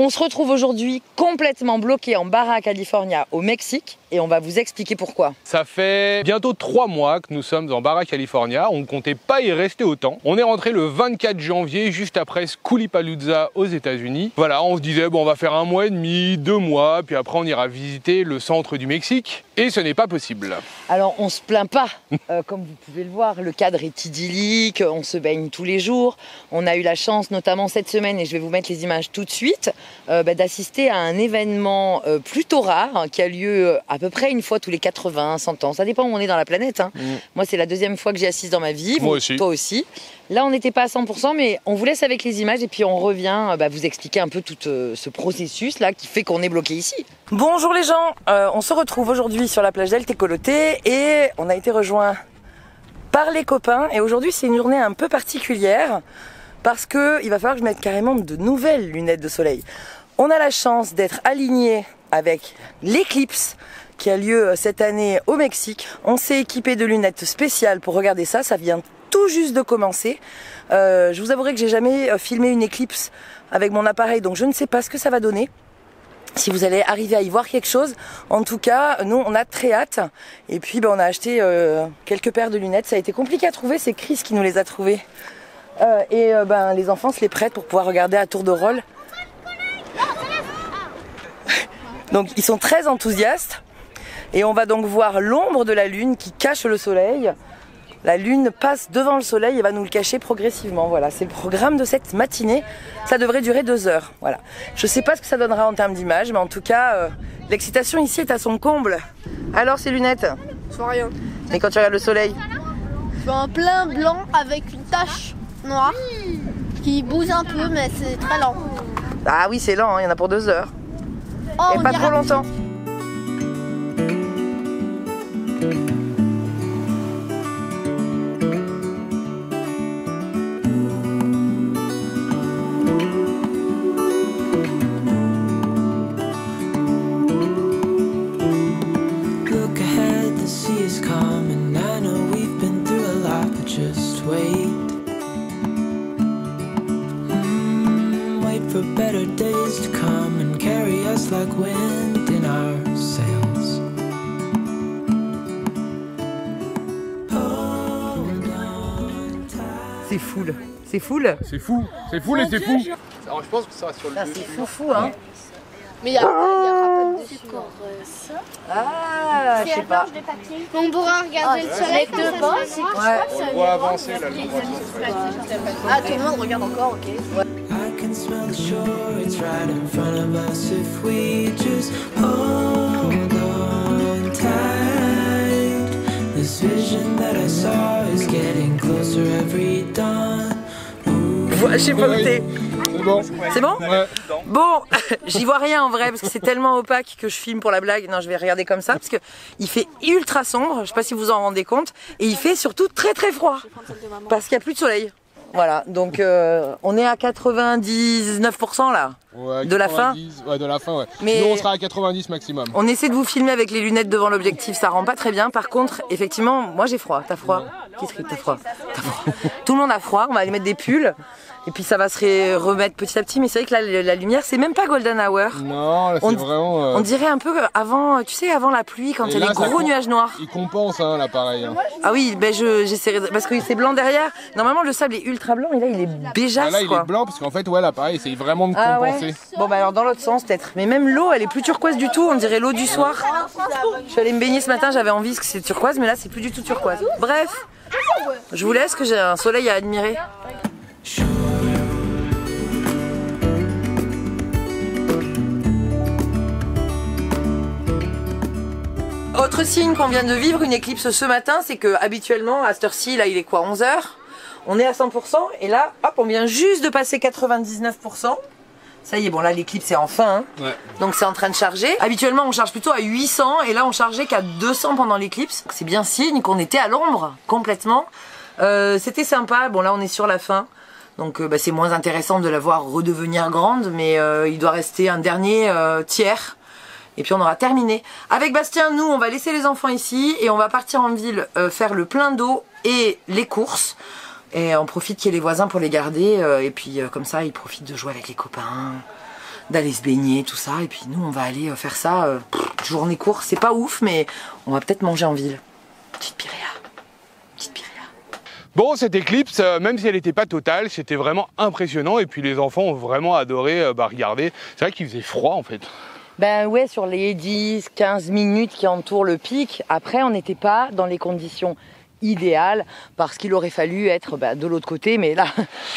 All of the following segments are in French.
On se retrouve aujourd'hui complètement bloqué en Baja California au Mexique et on va vous expliquer pourquoi. Ça fait bientôt 3 mois que nous sommes en Baja California, on ne comptait pas y rester autant. On est rentré le 24 janvier, juste après Schoolipalooza aux États-Unis. Voilà, on se disait bon, on va faire 1 mois et demi, 2 mois, puis après on ira visiter le centre du Mexique. Et ce n'est pas possible. Alors on se plaint pas, comme vous pouvez le voir, le cadre est idyllique, on se baigne tous les jours. On a eu la chance, notamment cette semaine, et je vais vous mettre les images tout de suite, d'assister à un événement plutôt rare qui a lieu à peu près une fois tous les 80, 100 ans. Ça dépend où on est dans la planète. Hein. Moi, c'est la 2e fois que j'y assiste dans ma vie. Moi aussi. Toi aussi. Là, on n'était pas à 100%, mais on vous laisse avec les images et puis on revient vous expliquer un peu tout ce processus là qui fait qu'on est bloqué ici. Bonjour les gens, on se retrouve aujourd'hui sur la plage d'El Tecolote et on a été rejoints par les copains. Et aujourd'hui, c'est une journée un peu particulière parce qu'il va falloir que je mette carrément de nouvelles lunettes de soleil. On a la chance d'être alignés avec l'éclipse qui a lieu cette année au Mexique. On s'est équipé de lunettes spéciales pour regarder ça, ça vient tout juste de commencer. Je vous avouerai que j'ai jamais filmé une éclipse avec mon appareil, donc je ne sais pas ce que ça va donner. Si vous allez arriver à y voir quelque chose, en tout cas, nous on a très hâte. Et puis on a acheté quelques paires de lunettes, ça a été compliqué à trouver, c'est Chris qui nous les a trouvées. Les enfants se les prêtent pour pouvoir regarder à tour de rôle. Donc ils sont très enthousiastes. Et on va donc voir l'ombre de la lune qui cache le soleil. La lune passe devant le soleil et va nous le cacher progressivement. Voilà, c'est le programme de cette matinée. Ça devrait durer 2 heures. Voilà. Je ne sais pas ce que ça donnera en termes d'image, mais en tout cas, l'excitation ici est à son comble. Alors ces lunettes? Je vois rien. Et quand tu regardes le soleil? Je vois un plein blanc avec une tache noire qui bouge un peu, mais c'est très lent. Ah oui, c'est lent, hein, il y en a pour 2 heures. Oh, Et pas trop longtemps. For better days to come and carry us like wind in our sails. C'est full. C'est full. C'est fou et c'est fou. Alors je pense que ça sera sur le dessus. C'est fou, hein. Mais il y a pas de dessus. Ah, je sais pas. On pourra regarder le soleil de bas. On doit avancer là. Ah, tout le monde regarde encore, ok. I can smell the shore, it's right in front of us if we just hold on tight. This vision that I saw is getting closer every dawn. Je sais pas où t'es. C'est bon. C'est bon? Ouais. Bon, j'y vois rien en vrai parce que c'est tellement opaque que je filme pour la blague. Non, je vais regarder comme ça parce que il fait ultra sombre, je sais pas si vous en rendez compte, et il fait surtout très très froid parce qu'il n'y a plus de soleil. Voilà, donc on est à 99% là, Ouais, de la fin. Ouais, de la fin, ouais. Mais nous on sera à 90 maximum. On essaie de vous filmer avec les lunettes devant l'objectif, ça rend pas très bien. Par contre, effectivement, moi j'ai froid. T'as froid? T'as froid? Tout le monde a froid, on va aller mettre des pulls. Et puis ça va se remettre petit à petit, mais c'est vrai que là, la lumière, c'est même pas golden hour. Non, là c'est vraiment... On dirait un peu avant, tu sais, avant la pluie, quand il y a les gros nuages noirs. Il compense, hein, l'appareil. Hein. Ah oui, ben j'essaierai, parce que c'est blanc derrière. Normalement, le sable est ultra blanc, et là, il est béjasse, là, il quoi. est blanc, parce qu'en fait, ouais, l'appareil essaye vraiment de compenser. Ouais. Bon, bah alors dans l'autre sens, peut-être. Mais même l'eau, elle est plus turquoise du tout, on dirait l'eau du soir. Je suis allée me baigner ce matin, j'avais envie que c'est turquoise, mais là, c'est plus du tout turquoise. Bref, je vous laisse, que j'ai un soleil à admirer. Autre signe qu'on vient de vivre une éclipse ce matin, c'est que habituellement à cette heure-ci, là il est quoi, 11 h, on est à 100% et là, hop, on vient juste de passer 99%. Ça y est, bon là l'éclipse est enfin, hein. Ouais. Donc c'est en train de charger. Habituellement on charge plutôt à 800 et là on chargeait qu'à 200 pendant l'éclipse. C'est bien signe qu'on était à l'ombre complètement. C'était sympa, bon là on est sur la fin. Donc c'est moins intéressant de la voir redevenir grande, mais il doit rester un dernier tiers. Et puis on aura terminé. Avec Bastien, nous, on va laisser les enfants ici et on va partir en ville faire le plein d'eau et les courses. Et on profite qu'il y ait les voisins pour les garder. Et puis comme ça, ils profitent de jouer avec les copains, d'aller se baigner, tout ça. Et puis nous, on va aller faire ça, journée courte. C'est pas ouf, mais on va peut-être manger en ville. Petite Piréa. Petite Piréa. Bon, cette éclipse, même si elle n'était pas totale, c'était vraiment impressionnant. Et puis les enfants ont vraiment adoré regarder. C'est vrai qu'il faisait froid en fait. Ben ouais, sur les 10-15 minutes qui entourent le pic, après on n'était pas dans les conditions idéales parce qu'il aurait fallu être de l'autre côté. Mais là,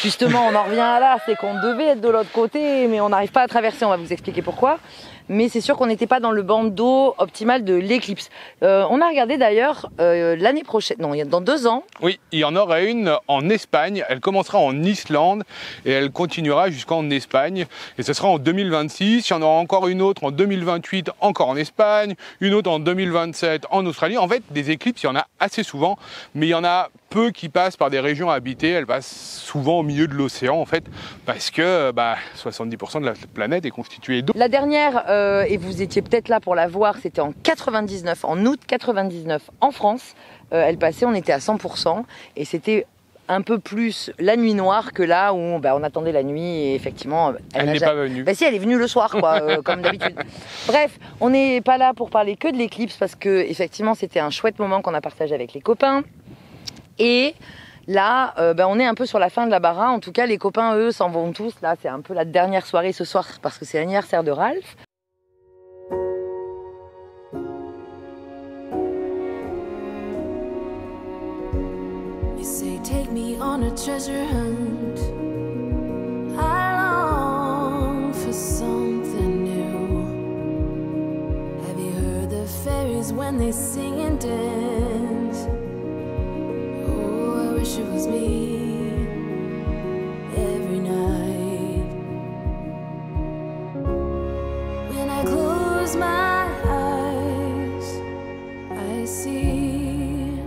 justement, on en revient à là, c'est qu'on devait être de l'autre côté, mais on n'arrive pas à traverser, on va vous expliquer pourquoi. Mais c'est sûr qu'on n'était pas dans le bandeau optimal de l'éclipse. On a regardé d'ailleurs l'année prochaine, non, dans 2 ans. Oui, il y en aura une en Espagne, elle commencera en Islande et elle continuera jusqu'en Espagne. Et ce sera en 2026, il y en aura encore une autre en 2028, encore en Espagne, une autre en 2027 en Australie. En fait, des éclipses, il y en a assez souvent, mais il y en a peu qui passent par des régions habitées, elles passent souvent au milieu de l'océan en fait, parce que 70% de la planète est constituée d'eau. La dernière, et vous étiez peut-être là pour la voir, c'était en 99, en août 99 en France. Elle passait, on était à 100% et c'était un peu plus la nuit noire que là où on attendait la nuit et effectivement elle n'est pas venue. Si, elle est venue le soir quoi, comme d'habitude. Bref, on n'est pas là pour parler que de l'éclipse parce que effectivement c'était un chouette moment qu'on a partagé avec les copains. Et là, on est un peu sur la fin de la bara. En tout cas, les copains, eux, s'en vont tous. Là, c'est un peu la dernière soirée ce soir parce que c'est l'anniversaire de Ralph. You say take me on a treasure hunt. I long for something new. Have you heard the fairies when they sing and dance? I wish it was me every night. When I close my eyes, I see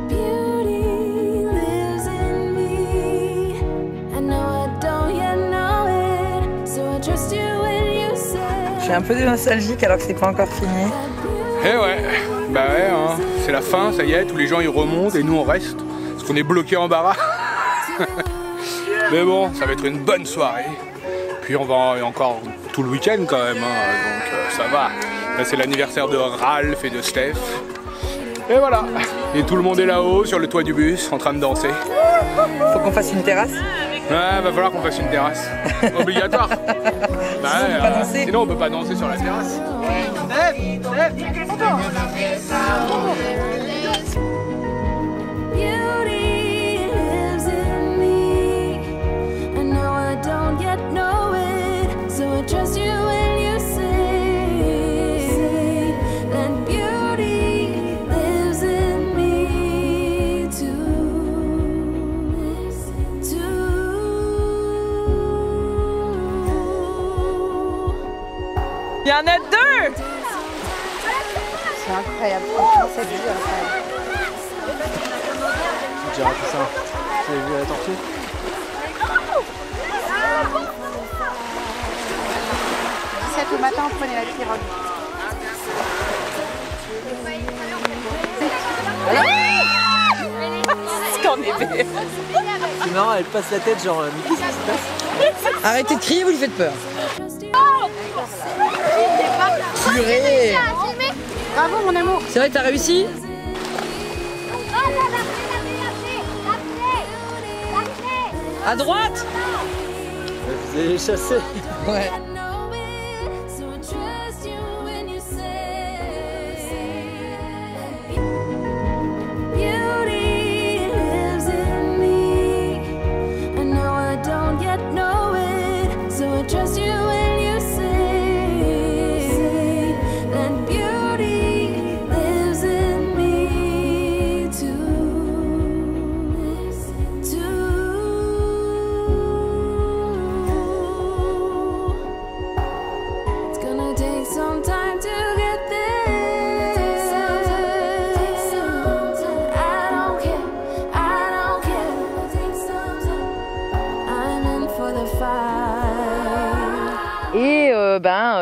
beauty lives in me. I know I don't yet know it, so I trust you when you say. Je suis un peu nostalgique alors que c'est pas encore fini. Eh ouais, hein, c'est la fin, ça y est, tous les gens ils remontent et nous on reste, parce qu'on est bloqués en bara. Mais bon, ça va être une bonne soirée. Puis on va encore tout le week-end quand même, hein, donc ça va. Là c'est l'anniversaire de Ralph et de Steph. Et voilà, et tout le monde est là-haut sur le toit du bus en train de danser. Faut qu'on fasse une terrasse. Ouais, va falloir qu'on fasse une terrasse. Obligatoire. Sinon on peut pas danser sur la terrasse. Beauty lives in me. I know I don't yet know it, so I trust you when you say that beauty lives in me too. Il y en a 2! C'est incroyable, franchement, cette vie est incroyable. J'ai raté ça. Vous avez vu la tortue? 17 au matin, on prenait la pirogue. C'est qu'on est bête. C'est marrant, elle passe la tête genre Mickey, ça se passe. Arrêtez de crier, vous lui faites peur. Purée. Bravo mon amour. C'est vrai, t'as réussi? À droite? Vous allez les chasser. Ouais.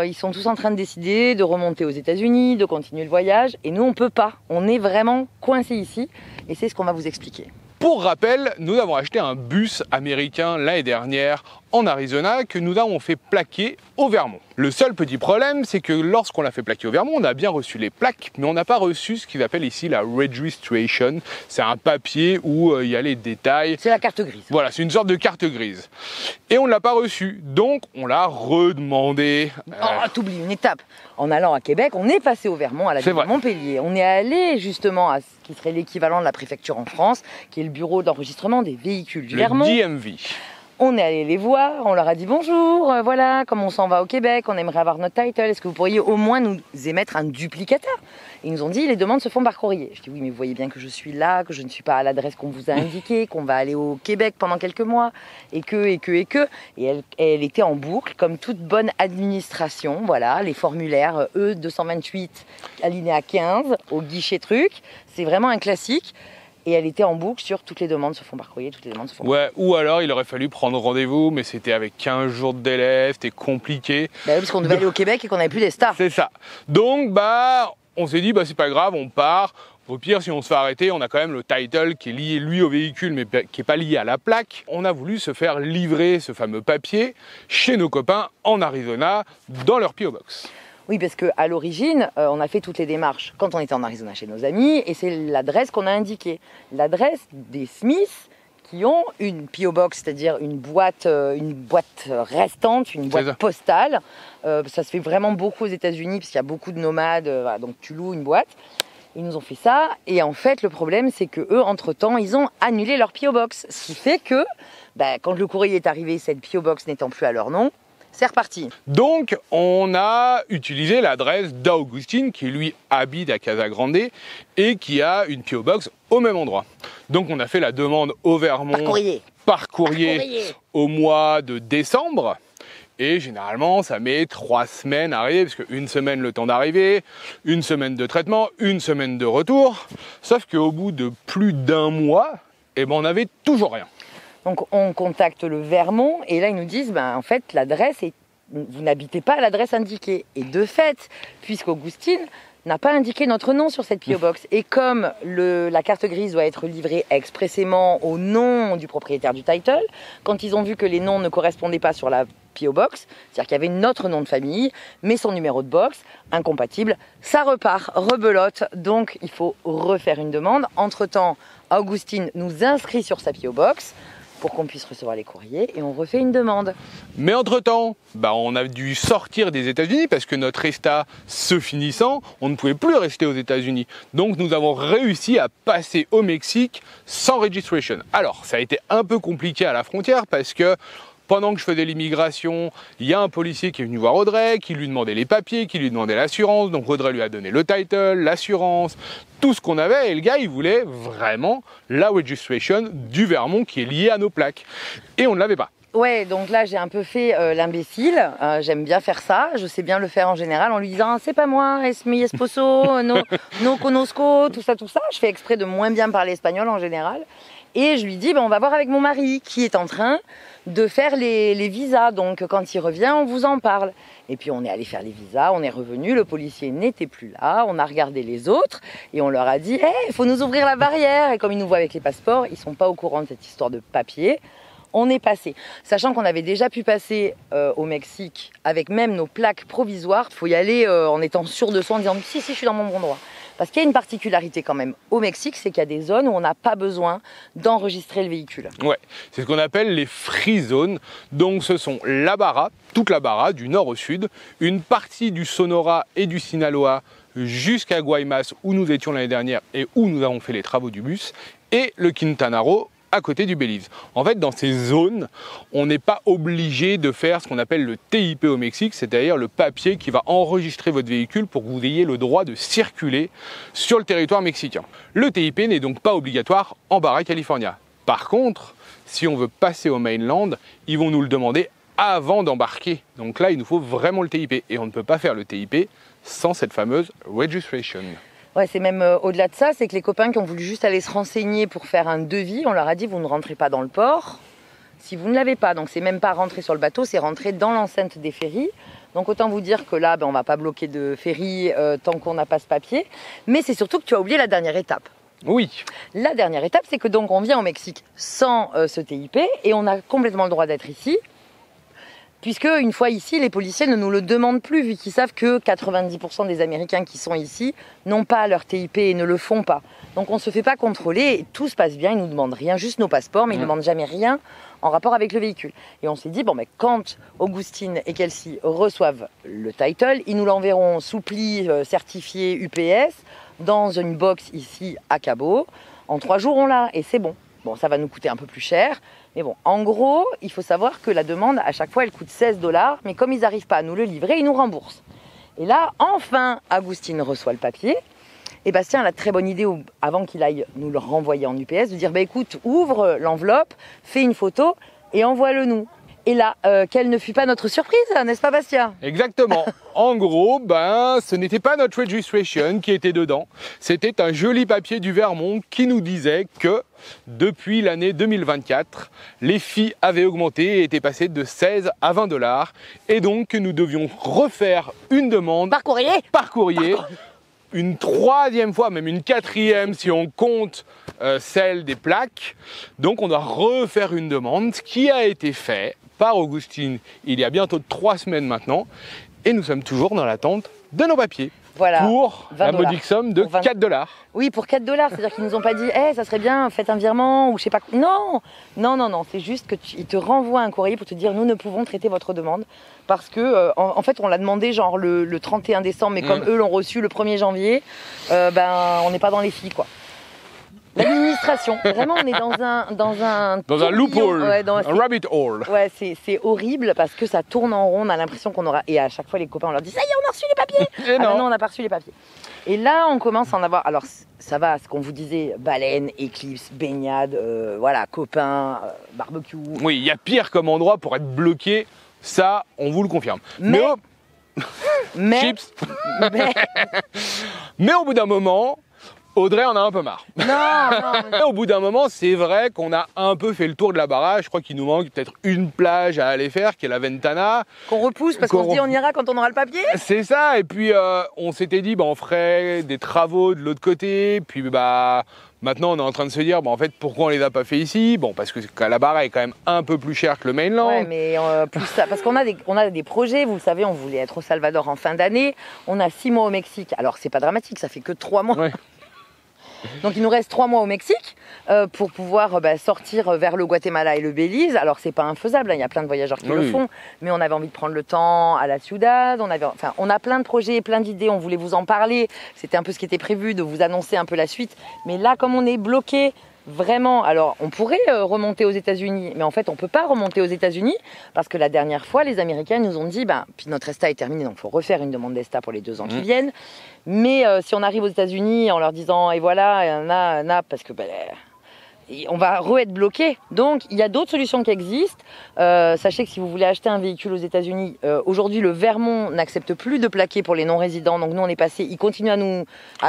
Ils sont tous en train de décider de remonter aux États-Unis, de continuer le voyage. Et nous, on peut pas. On est vraiment coincés ici. Et c'est ce qu'on va vous expliquer. Pour rappel, nous avons acheté un bus américain l'année dernière en Arizona que nous avons fait plaquer au Vermont. Le seul petit problème, c'est que lorsqu'on l'a fait plaquer au Vermont, on a bien reçu les plaques, mais on n'a pas reçu ce qu'ils appellent ici la registration. C'est un papier où il y a les détails. C'est la carte grise. Voilà, c'est une sorte de carte grise. Et on ne l'a pas reçue, donc on l'a redemandé. Oh, t'oublies une étape. En allant à Québec, on est passé au Vermont, à la ville de Montpellier. On est allé justement à ce qui serait l'équivalent de la préfecture en France, qui est le bureau d'enregistrement des véhicules du Vermont. Le DMV. On est allé les voir, on leur a dit bonjour, voilà, comme on s'en va au Québec, on aimerait avoir notre title, est-ce que vous pourriez au moins nous émettre un duplicateur? Ils nous ont dit, les demandes se font par courrier. Je dis oui, mais vous voyez bien que je suis là, que je ne suis pas à l'adresse qu'on vous a indiquée, qu'on va aller au Québec pendant quelques mois, et que. Et elle était en boucle, comme toute bonne administration, voilà, les formulaires E228, alinéa 15, au guichet truc, c'est vraiment un classique. Et elle était en boucle sur toutes les demandes se font par courrier, toutes les demandes se font par courrier. Ou alors il aurait fallu prendre rendez-vous, mais c'était avec 15 jours de délai, c'était compliqué. Bah oui, parce qu'on devait aller au Québec et qu'on n'avait plus des stars. C'est ça. Donc, on s'est dit, c'est pas grave, on part. Au pire, si on se fait arrêter, on a quand même le title qui est lié, lui, au véhicule, mais qui n'est pas lié à la plaque. On a voulu se faire livrer ce fameux papier chez nos copains en Arizona, dans leur P.O. Box. Oui, parce qu'à l'origine, on a fait toutes les démarches quand on était en Arizona chez nos amis, et c'est l'adresse qu'on a indiquée. L'adresse des Smiths qui ont une P.O. Box, c'est-à-dire une boîte restante, une boîte postale. Ça se fait vraiment beaucoup aux États-Unis, parce qu'il y a beaucoup de nomades, voilà, donc tu loues une boîte. Ils nous ont fait ça, et en fait, le problème, c'est qu'eux, entre-temps, ils ont annulé leur P.O. Box. Ce qui fait que, quand le courrier est arrivé, cette P.O. Box n'étant plus à leur nom, c'est reparti. Donc, on a utilisé l'adresse d'Augustine, qui lui habite à Casa Grande et qui a une P.O. Box au même endroit. Donc, on a fait la demande au Vermont par courrier au mois de décembre. Et généralement, ça met 3 semaines à arriver, parce qu'une semaine le temps d'arriver, une semaine de traitement, une semaine de retour. Sauf qu'au bout de plus d'un mois, on n'avait toujours rien. Donc on contacte le Vermont et là ils nous disent en fait l'adresse est, vous n'habitez pas à l'adresse indiquée. Et de fait, puisqu'Augustine n'a pas indiqué notre nom sur cette P.O. Box et comme la carte grise doit être livrée expressément au nom du propriétaire du title, quand ils ont vu que les noms ne correspondaient pas sur la P.O. Box, c'est-à-dire qu'il y avait notre nom de famille, mais son numéro de box, incompatible, ça repart, rebelote, donc il faut refaire une demande. Entre-temps, Augustine nous inscrit sur sa P.O. Box, pour qu'on puisse recevoir les courriers et on refait une demande. Mais entre-temps, on a dû sortir des États-Unis parce que notre ESTA se finissant, on ne pouvait plus rester aux États-Unis. Donc nous avons réussi à passer au Mexique sans registration. Alors ça a été un peu compliqué à la frontière parce que pendant que je faisais l'immigration, il y a un policier qui est venu voir Audrey, qui lui demandait les papiers, qui lui demandait l'assurance. Donc Audrey lui a donné le title, l'assurance, tout ce qu'on avait. Et le gars, il voulait vraiment la registration du Vermont qui est liée à nos plaques. Et on ne l'avait pas. Ouais, donc là j'ai un peu fait l'imbécile, j'aime bien faire ça, je sais bien le faire en général en lui disant c'est pas moi, es mi esposo, no conozco, tout ça, je fais exprès de moins bien parler espagnol en général. Et je lui dis, on va voir avec mon mari qui est en train de faire les visas. Donc quand il revient, on vous en parle. Et puis on est allé faire les visas, on est revenu, le policier n'était plus là, on a regardé les autres et on leur a dit, il faut nous ouvrir la barrière. Et comme ils nous voient avec les passeports, ils ne sont pas au courant de cette histoire de papier. On est passé. Sachant qu'on avait déjà pu passer au Mexique avec même nos plaques provisoires, il faut y aller en étant sûr de soi, en disant si, je suis dans mon bon droit. Parce qu'il y a une particularité quand même au Mexique, c'est qu'il y a des zones où on n'a pas besoin d'enregistrer le véhicule. Ouais, c'est ce qu'on appelle les free zones. Donc ce sont la Barra, toute la Barra, du nord au sud, une partie du Sonora et du Sinaloa jusqu'à Guaymas, où nous étions l'année dernière et où nous avons fait les travaux du bus, et le Quintana Roo, à côté du Belize. En fait, dans ces zones, on n'est pas obligé de faire ce qu'on appelle le TIP au Mexique, c'est-à-dire le papier qui va enregistrer votre véhicule pour que vous ayez le droit de circuler sur le territoire mexicain. Le TIP n'est donc pas obligatoire en Baja California. Par contre, si on veut passer au mainland, ils vont nous le demander avant d'embarquer. Donc là, il nous faut vraiment le TIP. Et on ne peut pas faire le TIP sans cette fameuse registration. Ouais, c'est même au-delà de ça, c'est que les copains qui ont voulu juste aller se renseigner pour faire un devis, on leur a dit vous ne rentrez pas dans le port si vous ne l'avez pas. Donc c'est même pas rentrer sur le bateau, c'est rentrer dans l'enceinte des ferries. Donc autant vous dire que là, on va pas bloquer de ferry tant qu'on n'a pas ce papier. Mais c'est surtout que tu as oublié la dernière étape. Oui. La dernière étape, c'est que donc on vient au Mexique sans ce TIP et on a complètement le droit d'être ici. Puisque une fois ici, les policiers ne nous le demandent plus, vu qu'ils savent que 90% des Américains qui sont ici n'ont pas leur TIP et ne le font pas. Donc on ne se fait pas contrôler, et tout se passe bien, ils ne nous demandent rien, juste nos passeports, mais ils ne demandent jamais rien en rapport avec le véhicule. Et on s'est dit, bon, mais quand Augustine et Kelsey reçoivent le title, ils nous l'enverront sous pli certifié UPS dans une box ici à Cabo. En 3 jours, on l'a, et c'est bon. Bon, ça va nous coûter un peu plus cher. Mais bon, en gros, il faut savoir que la demande, à chaque fois, elle coûte $16. Mais comme ils n'arrivent pas à nous le livrer, ils nous remboursent. Et là, enfin, Agustine reçoit le papier. Et Bastien a la très bonne idée, avant qu'il aille nous le renvoyer en UPS, de dire, bah, écoute, ouvre l'enveloppe, fais une photo et envoie-le nous. Et là, quelle ne fut pas notre surprise, n'est-ce pas Bastien? Exactement. En gros, ce n'était pas notre registration qui était dedans. C'était un joli papier du Vermont qui nous disait que depuis l'année 2024, les fees avaient augmenté et étaient passées de 16 à $20. Et donc que nous devions refaire une demande Par courrier. Une 3e fois, même une 4e si on compte celle des plaques. Donc on doit refaire une demande, ce qui a été fait par Augustine il y a bientôt 3 semaines maintenant. Et nous sommes toujours dans l'attente de nos papiers. Voilà, pour la modique somme de $4. Oui, pour $4. C'est-à-dire qu'ils nous ont pas dit, ça serait bien, faites un virement ou je sais pas quoi. Non. C'est juste qu'ils te renvoient un courrier pour te dire, nous ne pouvons traiter votre demande. Parce que, en fait, on l'a demandé genre le 31 décembre, mais comme eux l'ont reçu le 1er janvier, on n'est pas dans les filles, quoi. L'administration, vraiment, on est dans un loophole, ouais, un rabbit hole. Ouais, c'est horrible parce que ça tourne en rond, on a l'impression qu'on aura... Et à chaque fois, les copains, on leur dit, ça y est, on a reçu les papiers. Et non, on n'a pas reçu les papiers. Et là, on commence à en avoir... Alors, ça va, ce qu'on vous disait, baleine, éclipse, baignade, voilà, copains, barbecue. Oui, il y a pire comme endroit pour être bloqué, ça, on vous le confirme. Chips. Mais au bout d'un moment... Audrey en a un peu marre. Non. Au bout d'un moment, c'est vrai qu'on a un peu fait le tour de la baraque. Je crois qu'il nous manque peut-être une plage à aller faire, qui est la Ventana. Qu'on repousse parce qu'on se dit on ira quand on aura le papier. C'est ça. Et puis on s'était dit, on ferait des travaux de l'autre côté. Puis maintenant, on est en train de se dire, en fait, pourquoi on les a pas fait ici? Parce que la baraque est quand même un peu plus chère que le mainland. Ouais, mais plus ça, parce qu'on a des projets. Vous le savez, on voulait être au Salvador en fin d'année. On a 6 mois au Mexique. Alors c'est pas dramatique, ça fait que 3 mois. Ouais. Donc il nous reste 3 mois au Mexique pour pouvoir sortir vers le Guatemala et le Belize. Alors c'est pas infaisable, il y a plein de voyageurs qui le font, mais on avait envie de prendre le temps à la Ciudad. On a plein de projets, plein d'idées, on voulait vous en parler. C'était un peu ce qui était prévu, de vous annoncer un peu la suite. Mais là, comme on est bloqué, vraiment, alors on pourrait remonter aux États-Unis, mais en fait on peut pas remonter aux États-Unis parce que la dernière fois les Américains nous ont dit puis notre ESTA est terminée, donc il faut refaire une demande d'ESTA pour les 2 ans qui viennent. Mais si on arrive aux États-Unis en leur disant et voilà, parce que on va être bloqué. Donc il y a d'autres solutions qui existent. Sachez que si vous voulez acheter un véhicule aux États-Unis, aujourd'hui le Vermont n'accepte plus de plaquer pour les non-résidents. Donc nous on est passé, il continue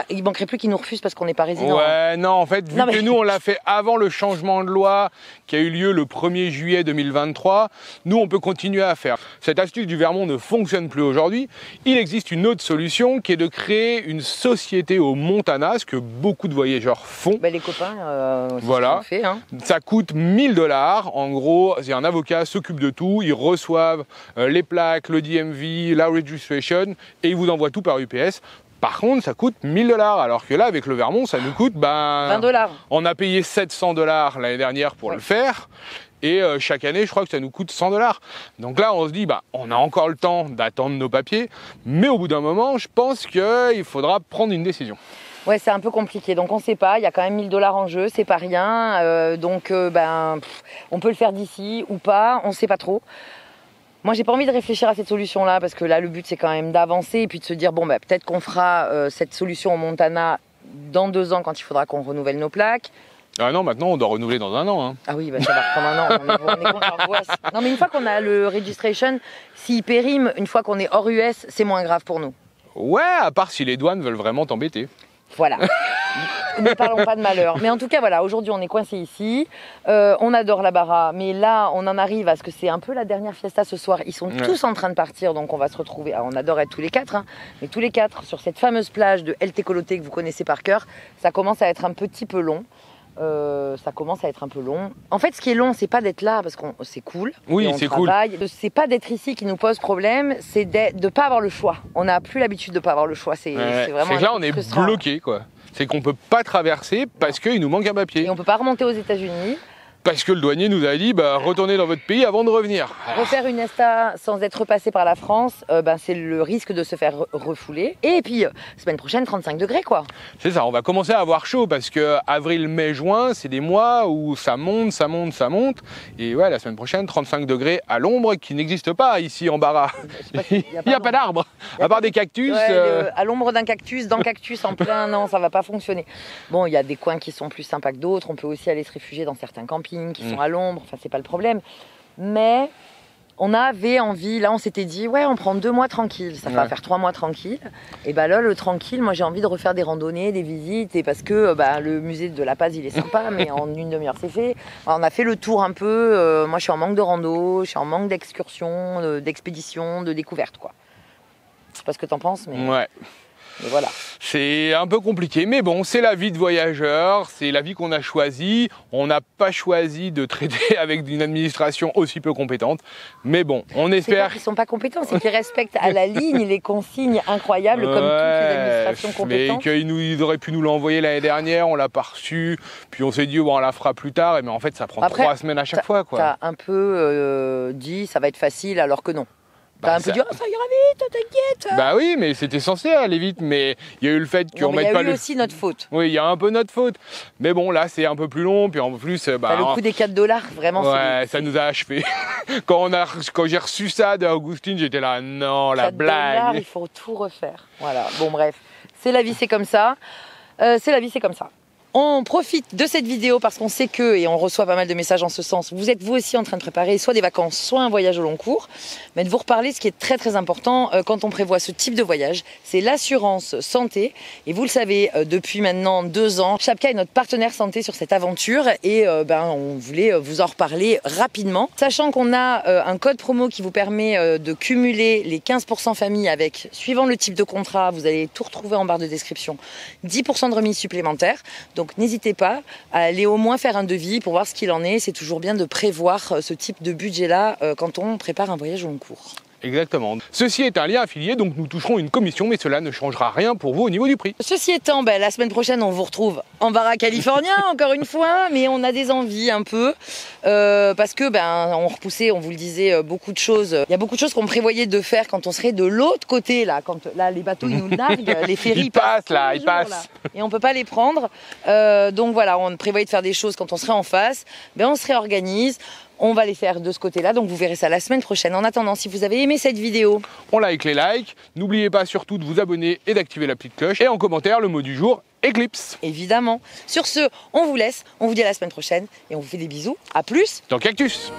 il manquerait plus qu'ils nous refusent parce qu'on n'est pas résident. Ouais, non, en fait, vu que nous on l'a fait avant le changement de loi qui a eu lieu le 1er juillet 2023, nous on peut continuer à faire. Cette astuce du Vermont ne fonctionne plus aujourd'hui. Il existe une autre solution qui est de créer une société au Montana, ce que beaucoup de voyageurs font. Les copains, voilà. Fait, hein. Ça coûte $1000. En gros, un avocat s'occupe de tout. Ils reçoivent les plaques, le DMV, la registration et ils vous envoient tout par UPS. Par contre, ça coûte $1000. Alors que là, avec le Vermont, ça nous coûte $20. On a payé $700 l'année dernière pour le faire. Et chaque année, je crois que ça nous coûte $100. Donc là, on se dit, on a encore le temps d'attendre nos papiers. Mais au bout d'un moment, je pense qu'il faudra prendre une décision. Ouais, c'est un peu compliqué, donc on sait pas, il y a quand même $1000 en jeu, c'est pas rien, on peut le faire d'ici ou pas, on sait pas trop. Moi j'ai pas envie de réfléchir à cette solution-là, parce que là le but c'est quand même d'avancer et puis de se dire, peut-être qu'on fera cette solution au Montana dans 2 ans quand il faudra qu'on renouvelle nos plaques. Ah non, maintenant on doit renouveler dans 1 an. Hein. Ah oui, ça va reprendre 1 an, on est contre. Non mais une fois qu'on a le registration, s'il périme, une fois qu'on est hors US, c'est moins grave pour nous. Ouais, à part si les douanes veulent vraiment t'embêter. Voilà. Ne parlons pas de malheur. Mais en tout cas, voilà, aujourd'hui, on est coincé ici. On adore la Barra, mais là, on en arrive à ce que c'est un peu la dernière fiesta ce soir. Ils sont tous en train de partir, donc on va se retrouver. Alors, on adore être tous les quatre, hein, mais tous les quatre sur cette fameuse plage de El Tecolote que vous connaissez par cœur. Ça commence à être un petit peu long. En fait, ce qui est long, c'est pas d'être là parce que c'est cool. Oui, c'est cool. C'est pas d'être ici qui nous pose problème, c'est de pas avoir le choix. On n'a plus l'habitude de pas avoir le choix. C'est vraiment. C'est que là, on est bloqué, quoi. C'est qu'on peut pas traverser parce qu'il nous manque un papier. Et on peut pas remonter aux États-Unis. Parce que le douanier nous a dit, retournez dans votre pays avant de revenir. Refaire une ESTA sans être repassé par la France, c'est le risque de se faire refouler. Et puis, semaine prochaine, 35 degrés, quoi. C'est ça, on va commencer à avoir chaud parce que avril, mai, juin, c'est des mois où ça monte, ça monte, ça monte. Et ouais, la semaine prochaine, 35 degrés à l'ombre qui n'existe pas ici en Barra. Il n'y a pas d'arbres, à part des cactus. Ouais, à l'ombre d'un cactus, dans cactus en plein, non, ça va pas fonctionner. Bon, il y a des coins qui sont plus sympas que d'autres. On peut aussi aller se réfugier dans certains campings qui sont à l'ombre, enfin c'est pas le problème, mais on avait envie, là on s'était dit ouais on prend 2 mois tranquille, ça va faire 3 mois tranquille, et là le tranquille, moi j'ai envie de refaire des randonnées, des visites, et parce que le musée de La Paz il est sympa, mais en une demi-heure c'est fait. Alors, on a fait le tour un peu, moi je suis en manque de rando, je suis en manque d'excursion, d'expédition, de découverte quoi. Je sais pas ce que t'en penses, mais... Ouais. Mais voilà. C'est un peu compliqué, mais bon, c'est la vie de voyageur, c'est la vie qu'on a choisie. On n'a pas choisi de traiter avec une administration aussi peu compétente, mais bon, on espère. C'est pas qu'ils sont pas compétents, c'est qu'ils respectent à la ligne les consignes incroyables comme toutes les administrations compétentes. Mais qu'ils auraient pu nous l'envoyer l'année dernière, on l'a pas reçu, puis on s'est dit on la fera plus tard, mais en fait ça prend 3 semaines à chaque fois, quoi. T'as un peu dit ça va être facile alors que non. T'as un peu dit, oh, ça ira vite, t'inquiète. Bah oui, mais c'était censé aller vite, mais il y a eu le fait qu'on mette pas Il y a eu aussi notre faute. Oui, il y a un peu notre faute. Mais bon, là, c'est un peu plus long, puis en plus... le coût des $4, vraiment. Ouais, ça nous a achevé. Quand j'ai reçu ça d'Augustine, j'étais là, non, la blague. Il faut tout refaire. Voilà, bon bref. C'est la vie, c'est comme ça. C'est la vie, c'est comme ça. On profite de cette vidéo parce qu'on sait que, et on reçoit pas mal de messages en ce sens, vous êtes vous aussi en train de préparer soit des vacances, soit un voyage au long cours, mais de vous reparler ce qui est très très important quand on prévoit ce type de voyage, c'est l'assurance santé. Et vous le savez, depuis maintenant 2 ans, Chapka est notre partenaire santé sur cette aventure et on voulait vous en reparler rapidement. Sachant qu'on a un code promo qui vous permet de cumuler les 15% famille avec, suivant le type de contrat, vous allez tout retrouver en barre de description, 10% de remise supplémentaire. Donc n'hésitez pas à aller au moins faire un devis pour voir ce qu'il en est. C'est toujours bien de prévoir ce type de budget-là quand on prépare un voyage au long cours. Exactement. Ceci est un lien affilié, donc nous toucherons une commission, mais cela ne changera rien pour vous au niveau du prix. Ceci étant, la semaine prochaine, on vous retrouve en Barra California, encore une fois, mais on a des envies un peu, parce que on repoussait, on vous le disait, beaucoup de choses. Il y a beaucoup de choses qu'on prévoyait de faire quand on serait de l'autre côté, là, quand là, les bateaux ils nous narguent, les ferries ils passent, là, ils passent. Là, et on peut pas les prendre. Donc voilà, on prévoyait de faire des choses quand on serait en face. On se réorganise. On va les faire de ce côté-là, donc vous verrez ça la semaine prochaine. En attendant, si vous avez aimé cette vidéo, on like les likes. N'oubliez pas surtout de vous abonner et d'activer la petite cloche. Et en commentaire, le mot du jour, Eclipse. Évidemment. Sur ce, on vous laisse, on vous dit à la semaine prochaine et on vous fait des bisous. À plus dans Cactus.